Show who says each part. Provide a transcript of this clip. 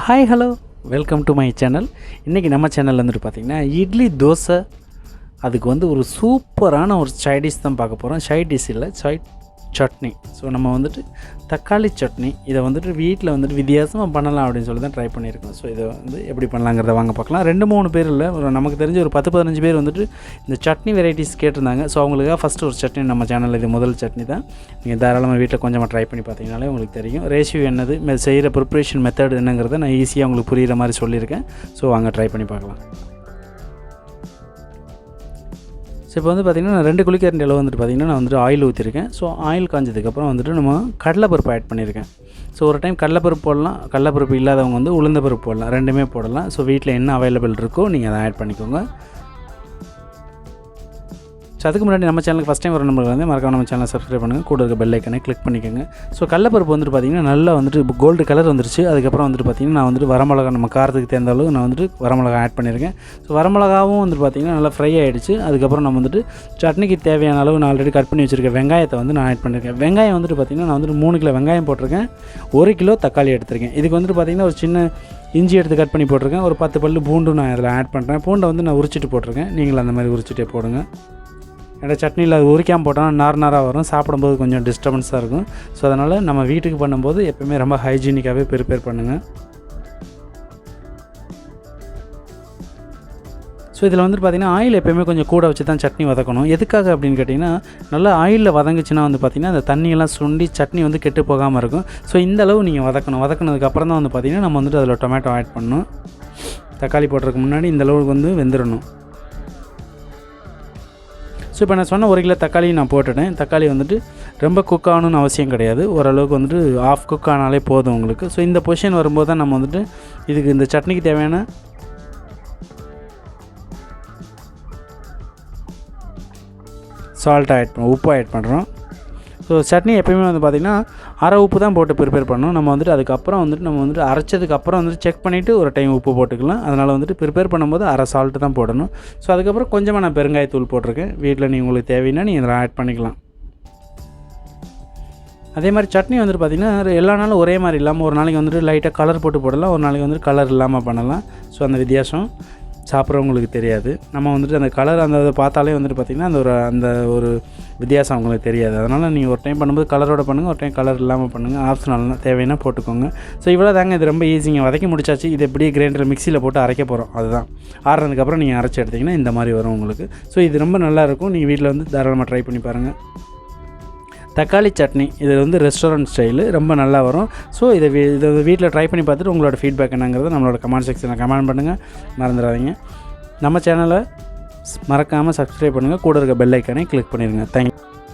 Speaker 1: Hi hello welcome to my channel. இன்றைக்கி நம்ம சேனலில் வந்துட்டு பார்த்திங்கன்னா இட்லி தோசை அதுக்கு வந்து ஒரு சூப்பரான ஒரு சைட் டிஷ் தான் பார்க்க போகிறோம். சைட் டிஷ் இல்லை, சட்னி. ஸோ நம்ம வந்துட்டு தக்காளி சட்னி இதை வந்துட்டு வீட்டில் வந்துட்டு வித்தியாசமாக பண்ணலாம் அப்படின்னு சொல்லி தான் ட்ரை பண்ணியிருக்கோம். ஸோ இதை வந்து எப்படி பண்ணலாங்கிறத வாங்க பார்க்கலாம். 2-3 பேர் இல்லை, ஒரு நமக்கு தெரிஞ்ச ஒரு 10-15 பேர் வந்துட்டு இந்த சட்னி வெரைட்டிஸ் கேட்டிருந்தாங்க. ஸோ அவங்களுக்காக ஃபஸ்ட்டு ஒரு சட்னி நம்ம சேனலில் இது முதல் சட்னி தான். நீங்கள் தாராளமாக வீட்டில் கொஞ்சமாக ட்ரை பண்ணி பார்த்தீங்கனாலே உங்களுக்கு தெரியும். ரேஷியோ என்னது, செய்கிற ப்ரிப்ரேஷன் மெத்தட் என்னங்கிறத நான் ஈஸியாக உங்களுக்கு புரிகிற மாதிரி சொல்லியிருக்கேன். ஸோ வாங்க ட்ரை பண்ணி பார்க்கலாம். ஸோ இப்போ வந்து பார்த்திங்கன்னா நான் 2 குழிக்கரண்டி அளவு வந்துட்டு பார்த்திங்கன்னா நான் வந்துட்டு ஆயில் ஊற்றிருக்கேன். ஸோ ஆயில் காஞ்சதுக்கப்புறம் வந்துட்டு நம்ம கடலைப்பருப்பு ஆட் பண்ணியிருக்கேன். ஸோ ஒரு டைம் கடலைப்பருப்பு போடலாம், கடலைப்பருப்பு இல்லாதவங்க வந்து உளுந்தப்பருப்பு போடலாம், ரெண்டுமே போடலாம். ஸோ வீட்டில் என்ன அவைலபிள் இருக்கோ நீங்கள் அதை ஆட் பண்ணிக்கோங்க. ஸோ அதுக்கு முன்னாடி நம்ம சேனலுக்கு ஃபஸ்ட் டைம் வர நம்பருக்கு வந்து மறக்காம நம்ம சேனலை சப்ஸ்கிரைப் பண்ணுங்கள், கூட இருக்க பெல் ஐக்கனை கிளிக் பண்ணிக்கோங்க. ஸோ கடலைப்பருப்பு வந்துட்டு பார்த்திங்கன்னா நல்லா வந்துட்டு கோல்டு கலர் வந்துருச்சு. அதுக்கப்புறம் வந்துட்டு பார்த்திங்கன்னா நான் வந்துட்டு வரமிளகா, நம்ம காரத்துக்கு தேர்ந்த அளவு நான் வந்துட்டு வரமிளகா ஆட் பண்ணியிருக்கேன். ஸோ வரமிளகாவும் வந்துட்டு பார்த்திங்கன்னா நல்லா ஃப்ரை ஆகிடுச்சு. அதுக்கப்புறம் நம்ம வந்துட்டு சட்னிக்கு தேவையான அளவு நான் ஆல்ரெடி கட் பண்ணி வச்சுருக்கேன் வெங்காயத்தை வந்து நான் ஆட் பண்ணியிருக்கேன். வெங்காயம் வந்துட்டு பார்த்திங்கன்னா நான் வந்துட்டு 3 கிலோ வெங்காயம் போட்டிருக்கேன், 1 கிலோ தக்காளி எடுத்திருக்கேன். இதுக்கு வந்துட்டு பார்த்திங்கன்னா ஒரு சின்ன இஞ்சி எடுத்து கட் பண்ணி போட்டிருக்கேன், ஒரு 10 பல்லு பூண்டு நான் அதில் ஆட் பண்ணுறேன். பூண்டை வந்து நான் உரிச்சிட்டு போட்டிருக்கேன், நீங்களும் அந்த மாதிரி உரிச்சிட்டே போடுங்க. ஏன்னா சட்னியில் அது உரிக்காமல் போட்டோம்னா நாராக வரும், சாப்பிடும்போது கொஞ்சம் டிஸ்டர்பன்ஸாக இருக்கும். ஸோ அதனால் நம்ம வீட்டுக்கு பண்ணும்போது எப்போயுமே ரொம்ப ஹைஜீனிக்காகவே ப்ரிப்பேர் பண்ணுங்கள். ஸோ இதில் வந்துட்டு பார்த்திங்கன்னா ஆயில் எப்போயுமே கொஞ்சம் கூட வச்சு தான் சட்னி வதக்கணும். எதுக்காக அப்படின்னு கேட்டிங்கன்னா, நல்லா ஆயிலில் வதங்குச்சுன்னா வந்து பார்த்திங்கன்னா அந்த தண்ணியெல்லாம் சுண்டி சட்னி வந்து கெட்டு போகாமல் இருக்கும். ஸோ இந்த அளவு நீங்கள் வதக்கணும். வதக்கினதுக்கப்புறம் தான் வந்து பார்த்திங்கன்னா நம்ம வந்துட்டு அதில் டொமேட்டோ ஆட் பண்ணணும். தக்காளி போடுறதுக்கு முன்னாடி இந்த அளவுக்கு வந்து வெந்துடணும். ஸோ இப்போ நான் சொன்ன 1 கிலோ தக்காளி நான் போட்டுட்டேன். தக்காளி வந்துட்டு ரொம்ப குக் ஆகணும்னு அவசியம் கிடையாது, ஓரளவுக்கு வந்துட்டு ஆஃப் குக் ஆனாலே போதும் உங்களுக்கு. ஸோ இந்த பொசிஷன் வரும்போது தான் நம்ம வந்துட்டு இதுக்கு இந்த சட்னிக்கு தேவையான சால்ட் ஆட் பண்ணுறோம், உப்பு ஆட் பண்ணுறோம். ஸோ சட்னி எப்போயுமே வந்து பார்த்திங்கன்னா அரை உப்பு தான் போட்டு ப்ரிப்பேர் பண்ணணும். நம்ம வந்துட்டு அதுக்கப்புறம் வந்துட்டு நம்ம வந்துட்டு அரைச்சதுக்கப்புறம் வந்துட்டு செக் பண்ணிவிட்டு ஒரு டைம் உப்பு போட்டுக்கலாம். அதனால் வந்துட்டு ப்ரிப்பேர் பண்ணும்போது அரை சால்ட்டு தான் போடணும். ஸோ அதுக்கப்புறம் கொஞ்சமாக நான் பெருங்காயத்தூள் போட்டிருக்கேன். வீட்டில் நீங்கள் உங்களுக்கு தேவைன்னா நீங்கள் இதில் ஆட் பண்ணிக்கலாம். அதே மாதிரி சட்னி வந்துட்டு பார்த்திங்கன்னா எல்லா நாளும் ஒரே மாதிரி இல்லாமல் ஒரு நாளைக்கு வந்துட்டு லைட்டாக கலர் போட்டு போடலாம், ஒரு நாளைக்கு வந்துட்டு கலர் இல்லாமல் பண்ணலாம். ஸோ அந்த வித்தியாசம் சாப்பிட்றவங்களுக்கு தெரியாது. நம்ம வந்துட்டு அந்த கலர் அந்த இதை பார்த்தாலே வந்துட்டு பார்த்திங்கன்னா அந்த ஒரு வித்தியாசம் அவங்களுக்கு தெரியாது. அதனால் நீங்கள் ஒரு டைம் பண்ணும்போது கலரோட பண்ணுங்கள், ஒரு டைம் கலர் இல்லாமல் பண்ணுங்கள். ஆப்ஷனல் தேவைன்னா போட்டுக்கோங்க. ஸோ இவ்வளோ தாங்க, இது ரொம்ப ஈஸிங்க. வதக்கி முடிச்சாச்சு. இது எப்படியே கிரைண்டர் மிக்சியில் போட்டு அரைக்க போகிறோம். அதுதான் ஆறுனதுக்கப்புறம் நீங்கள் அரைச்சி எடுத்திங்கன்னா இந்த மாதிரி வரும் உங்களுக்கு. ஸோ இது ரொம்ப நல்லாயிருக்கும். நீங்கள் வீட்டில் வந்து தாராளமாக ட்ரை பண்ணி பாருங்கள். தக்காளி சட்னி இது வந்து ரெஸ்டாரண்ட் ஸ்டைலு, ரொம்ப நல்லா வரும். ஸோ இதை வீட்டில் ட்ரை பண்ணி பார்த்துட்டு உங்களோட ஃபீட்பேக் என்னங்கிறத நம்மளோட கமெண்ட் செக்ஷனில் கமெண்ட் பண்ணுங்கள், மறந்துடாதீங்க. நம்ம சேனலை மறக்காமல் சப்ஸ்கிரைப் பண்ணுங்கள், கூட இருக்க பெல் ஐக்கானை கிளிக் பண்ணிடுங்க. தேங்க்யூ.